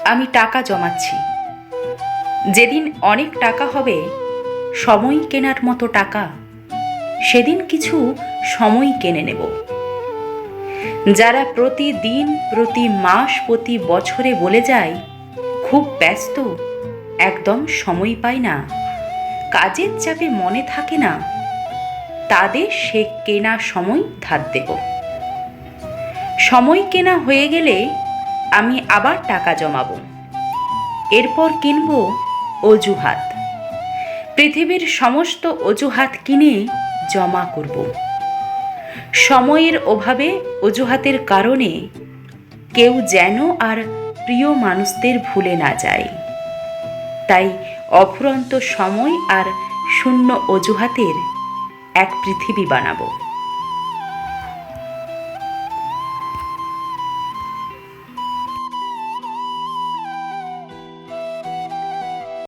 আমি টাকা জমাচ্ছি। যেদিন অনেক টাকা হবে, সময় কেনার মতো টাকা, সেদিন কিছু সময় কিনে নেব। যারা প্রতিদিন, প্রতি মাস, প্রতি বছরে বলে যায় খুব ব্যস্ত, একদম সময় পাই না, কাজের চাপে মনে থাকে না, তাদের সে কেনা সময় ধার দেব। সময় কেনা হয়ে গেলে আমি আবার টাকা জমাবো। এরপর কিনব অজুহাত। পৃথিবীর সমস্ত অজুহাত কিনে জমা করব। সময়ের অভাবে, অজুহাতের কারণে কেউ যেন আর প্রিয় মানুষদের ভুলে না যায়। তাই অফুরন্ত সময় আর শূন্য অজুহাতের এক পৃথিবী বানাবো।